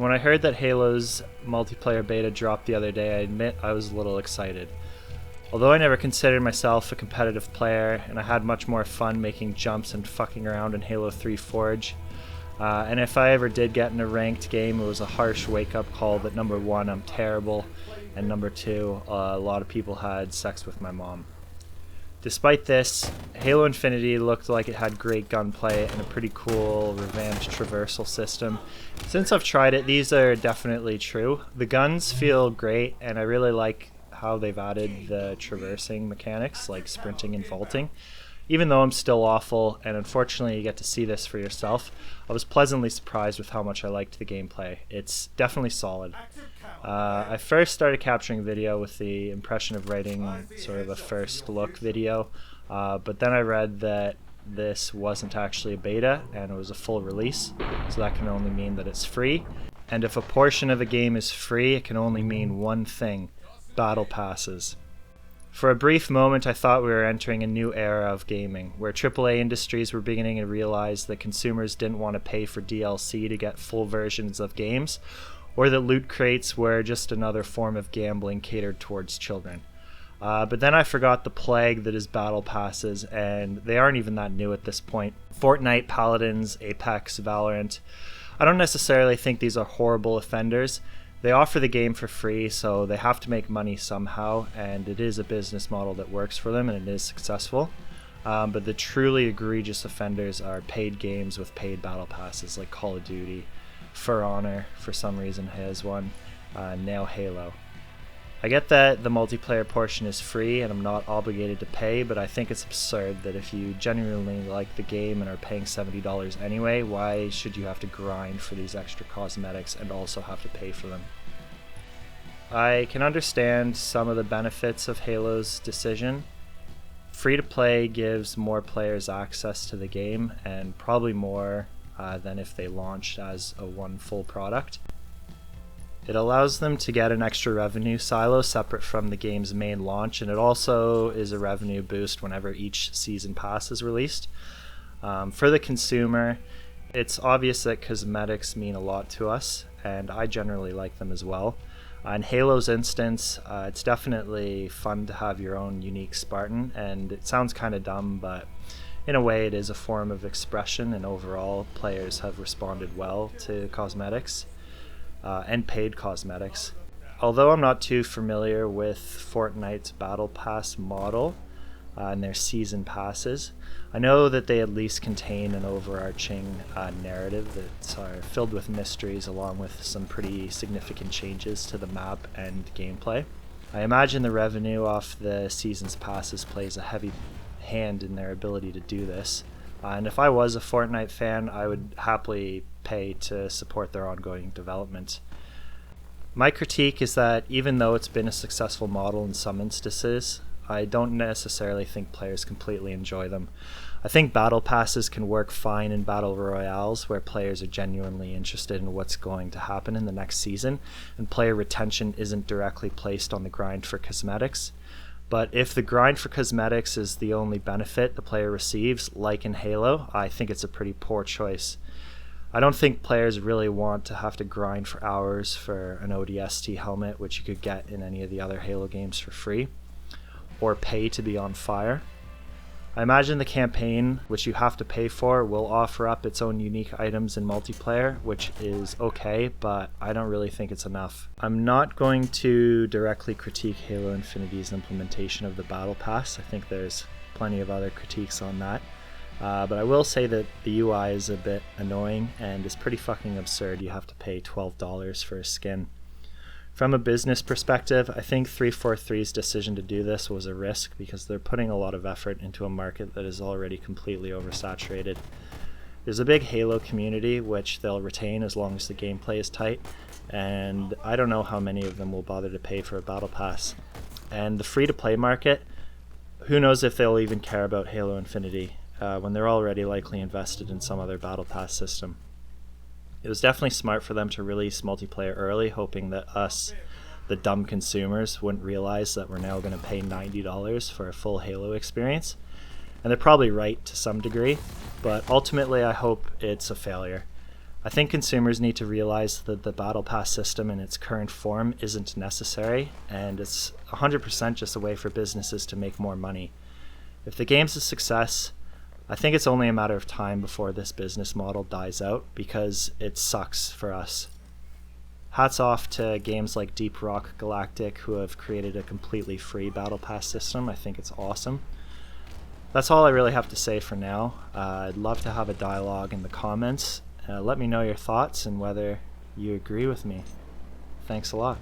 When I heard that Halo's multiplayer beta dropped the other day, I admit I was a little excited. Although I never considered myself a competitive player, and I had much more fun making jumps and fucking around in Halo 3 Forge, and if I ever did get in a ranked game, it was a harsh wake-up call that number one, I'm terrible, and number two, a lot of people had sex with my mom. Despite this, Halo Infinity looked like it had great gunplay and a pretty cool revamped traversal system. Since I've tried it, these are definitely true. The guns feel great, and I really like how they've added the traversing mechanics like sprinting and vaulting. Even though I'm still awful, and unfortunately you get to see this for yourself, I was pleasantly surprised with how much I liked the gameplay. It's definitely solid. I first started capturing video with the impression of writing sort of a first look video, but then I read that this wasn't actually a beta and it was a full release, so that can only mean that it's free. And if a portion of a game is free, it can only mean one thing: battle passes. For a brief moment, I thought we were entering a new era of gaming, where AAA industries were beginning to realize that consumers didn't want to pay for DLC to get full versions of games, or that loot crates were just another form of gambling catered towards children. But then I forgot the plague that is battle passes, and they aren't even that new at this point. Fortnite, Paladins, Apex, Valorant. I don't necessarily think these are horrible offenders. They offer the game for free, so they have to make money somehow, and it is a business model that works for them, and it is successful. But the truly egregious offenders are paid games with paid battle passes, like Call of Duty, For Honor, for some reason has one, now Halo. I get that the multiplayer portion is free and I'm not obligated to pay, but I think it's absurd that if you genuinely like the game and are paying $70 anyway, why should you have to grind for these extra cosmetics and also have to pay for them? I can understand some of the benefits of Halo's decision. Free-to-play gives more players access to the game, and probably more than if they launched as a one full product. It allows them to get an extra revenue silo separate from the game's main launch, and it also is a revenue boost whenever each season pass is released. For the consumer, it's obvious that cosmetics mean a lot to us, and I generally like them as well. In Halo's instance, it's definitely fun to have your own unique Spartan, and it sounds kind of dumb, but in a way it is a form of expression, and overall players have responded well to cosmetics. And paid cosmetics. Although I'm not too familiar with Fortnite's Battle Pass model and their season passes, I know that they at least contain an overarching narrative that's filled with mysteries, along with some pretty significant changes to the map and gameplay. I imagine the revenue off the season's passes plays a heavy hand in their ability to do this. And if I was a Fortnite fan, I would happily pay to support their ongoing development. My critique is that even though it's been a successful model in some instances, I don't necessarily think players completely enjoy them. I think battle passes can work fine in battle royales where players are genuinely interested in what's going to happen in the next season, and player retention isn't directly placed on the grind for cosmetics. But if the grind for cosmetics is the only benefit the player receives, like in Halo, I think it's a pretty poor choice. I don't think players really want to have to grind for hours for an ODST helmet, which you could get in any of the other Halo games for free, or pay to be on fire. I imagine the campaign, which you have to pay for, will offer up its own unique items in multiplayer, which is okay, but I don't really think it's enough. I'm not going to directly critique Halo Infinity's implementation of the Battle Pass. I think there's plenty of other critiques on that. But I will say that the UI is a bit annoying and is pretty fucking absurd. You have to pay $12 for a skin. From a business perspective, I think 343's decision to do this was a risk because they're putting a lot of effort into a market that is already completely oversaturated. There's a big Halo community, which they'll retain as long as the gameplay is tight, and I don't know how many of them will bother to pay for a battle pass. And the free-to-play market, who knows if they'll even care about Halo Infinity when they're already likely invested in some other battle pass system. It was definitely smart for them to release multiplayer early, hoping that us, the dumb consumers, wouldn't realize that we're now going to pay $90 for a full Halo experience. And they're probably right to some degree, but ultimately I hope it's a failure. I think consumers need to realize that the Battle Pass system in its current form isn't necessary, and it's 100% just a way for businesses to make more money. If the game's a success, I think it's only a matter of time before this business model dies out, because it sucks for us. Hats off to games like Deep Rock Galactic, who have created a completely free Battle Pass system. I think it's awesome. That's all I really have to say for now. I'd love to have a dialogue in the comments. Let me know your thoughts and whether you agree with me. Thanks a lot.